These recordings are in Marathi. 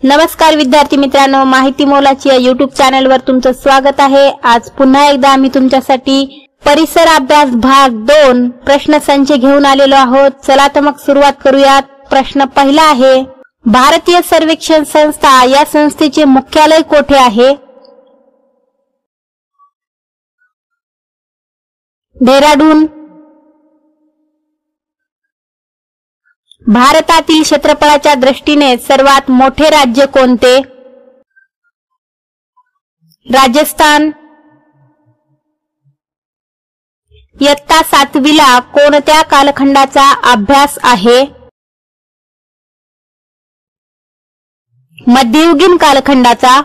नमस्कार विद्यार्थी मित्रांनो, माहिती मोलाची या YouTube चॅनलवर तुमचं स्वागत आहे। आज पुन्हा एकदा आम्ही तुमच्यासाठी परिसर अभ्यास भाग 2 प्रश्न संच घेऊन आलेलो आहोत। चला तर मग सुरुवात करूयात। प्रश्न पहिला आहे, भारतीय सर्वेक्षण संस्था या संस्थेचे मुख्यालय कोठे आहे? डेहराडून। भारतातील क्षेत्रफळाच्या दृष्टीने सर्वात मोठे राज्य कोणते? राजस्थान। इयत्ता 7वीला कोणत्या कालखंडाचा अभ्यास आहे? मध्ययुगीन कालखंडाचा।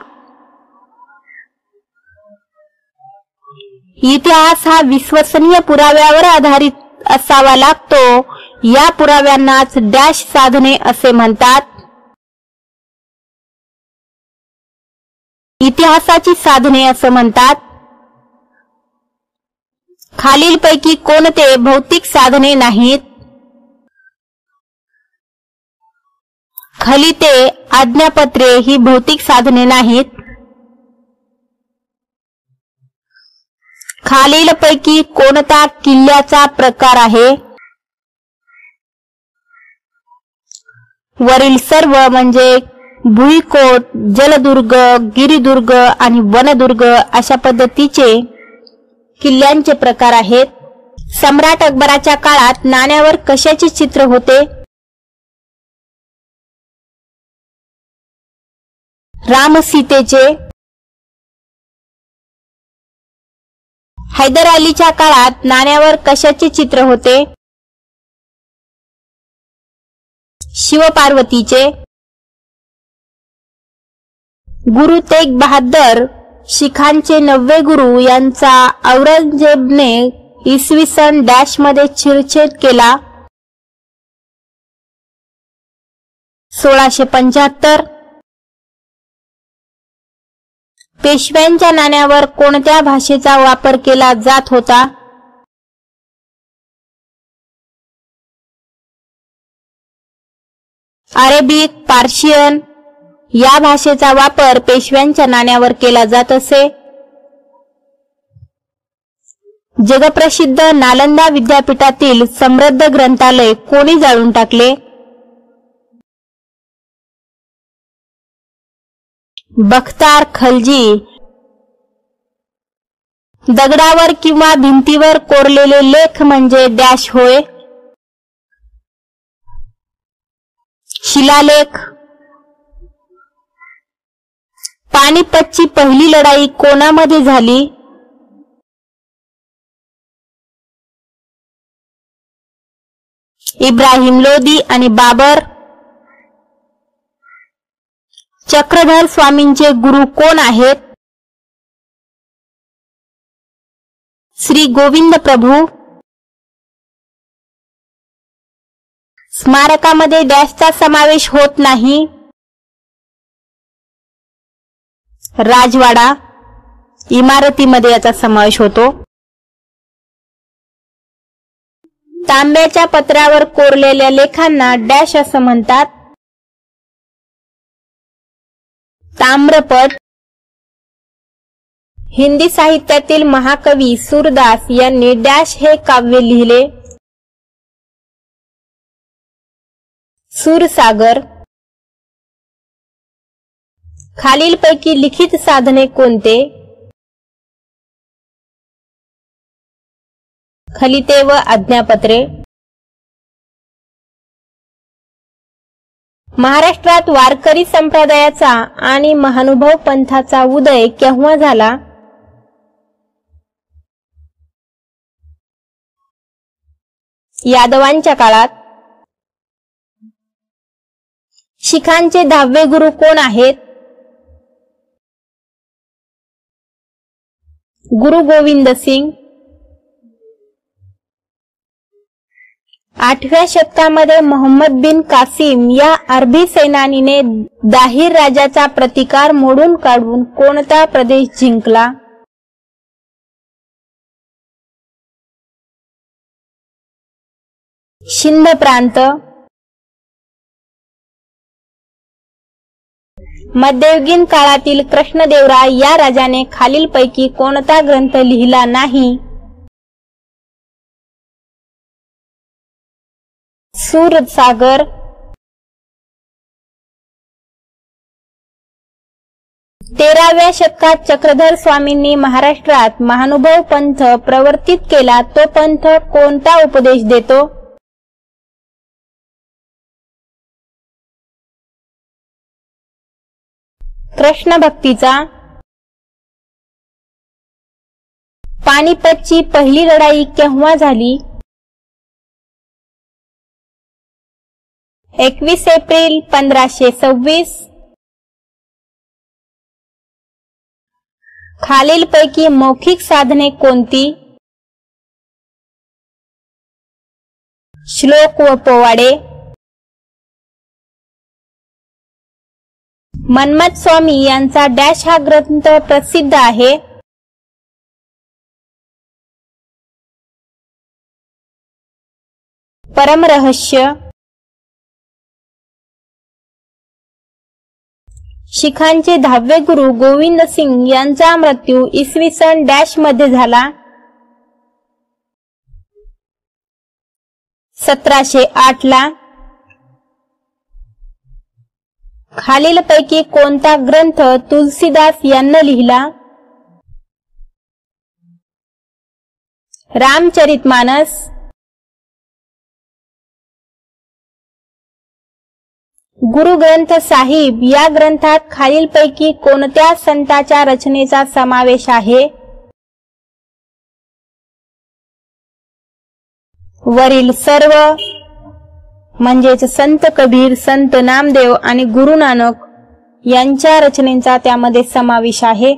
इतिहास हा विश्वसनीय पुराव्यावर आधारित असावा लागतो। या पुराव्यांनाच डॅश साधने असे म्हणतात। इतिहासाची साधने असे म्हणतात। खालीलपैकी कोणते भौतिक साधने नाहीत? खलिते, आज्ञापत्रे ही भौतिक साधने नाहीत। खालीलपैकी कोणता किल्ल्याचा प्रकार आहे? वरील सर्व म्हणजे भुईकोट, जलदुर्ग, गिरिदुर्ग आणि वनदुर्ग अशा पद्धतीचे किल्ल्यांचे प्रकार आहेत। सम्राट अकबराच्या काळात नाण्यावर कशाचे चित्र होते? राम सीतेचे। हैदर अलीच्या काळात नाण्यावर कशाचे चित्र होते? शिव पार्वतीचे। गुरु तेग बहादर शिखांचे 9वे गुरु यांचा औरंगजेबने इसवी सन डॅश मध्ये शिरच्छेद केला। 1675। पेशव्यांच्या नाण्यावर कोणत्या भाषेचा वापर केला जात होता? अरेबिक, पार्शियन या भाषेचा वापर पेशव्यांच्या नाण्यावर केला जात असे। जगप्रसिद्ध नालंदा विद्यापीठातील समृद्ध ग्रंथालय कोणी जाळून टाकले? बख्तार खलजी। दगडावर किंवा भिंतीवर कोरलेले लेख म्हणजे डॅश होय? शिलालेख। पानिपतची पहिली लढाई कोणामध्ये झाली? इब्राहिम लोदी आणि बाबर। चक्रधर स्वामींचे गुरु कोण आहेत? श्री गोविंद प्रभू। स्मारकामध्ये डॅशचा समावेश होत नाही? राजवाडा। इमारतीमध्ये याचा समावेश होतो। तांब्याच्या पत्र्यावर कोरलेल्या लेखांना डॅश असं म्हणतात? ताम्रपट। हिंदी साहित्यातील महाकवी सूरदास यांनी डॅश हे काव्य लिहिले? सूरसागर। खालीलपैकी लिखित साधने कोणते? खलिते व आज्ञापत्रे। महाराष्ट्रात वारकरी संप्रदायाचा आणि महानुभाव पंथाचा उदय केव्हा झाला? यादवांच्या काळात। शिखांचे 10वे गुरु कोण आहेत? गुरु गोविंद सिंग। 8व्या शतकामध्ये मोहम्मद बिन कासिम या अरबी सैनानीने दाहिर राजाचा प्रतिकार मोडून काढून कोणता प्रदेश जिंकला? सिंध प्रांत। मध्ययुगीन काळातील कृष्णदेवराय या राजाने खालीलपैकी कोणता ग्रंथ लिहिला नाही? सूरसागर, 13व्या शतकात चक्रधर स्वामींनी महाराष्ट्रात महानुभव पंथ प्रवर्तित केला तो पंथ कोणता उपदेश देतो? कृष्ण भक्तीचा। पानिपतची पहिली लढाई केव्हा झाली? 21 एप्रिल 1526। खालीलपैकी मौखिक साधने कोणती? श्लोक व पोवाडे। मन्मथ स्वामी यांचा डॅश हा ग्रंथ प्रसिद्ध आहे? परमरहस्य। शिखांचे 10वे गुरु गोविंद सिंग यांचा मृत्यू इसवी सन डॅश मध्ये झाला? 1708 ला। खालीलपैकी कोणता ग्रंथ तुलसीदास यांनी लिहिला? रामचरितमानस। गुरु ग्रंथ साहिब या ग्रंथात खालीलपैकी कोणत्या संताच्या रचनेचा समावेश आहे? वरील सर्व, म्हणजेच संत कबीर, संत नामदेव आणि गुरु नानक यांच्या रचनेचा त्यामध्ये समावेश आहे।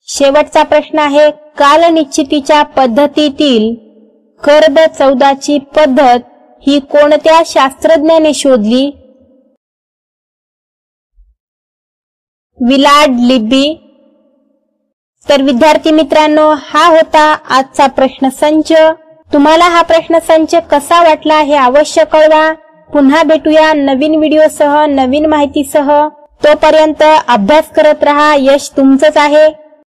शेवटचा प्रश्न आहे, कालनिश्चितीच्या पद्धतीतील कर्द 14ची पद्धत ही कोणत्या शास्त्रज्ञाने शोधली? Willard Libby. तर विद्यार्थी मित्रांनो, हा होता आजचा प्रश्नसंच। तुम्हाला हा प्रश्नसंच कसा वाटला हे अवश्य कळवा। पुन्हा भेटूया नवीन व्हिडिओसह, नवीन माहितीसह। तोपर्यंत अभ्यास करत रहा, यश तुमचंच आहे।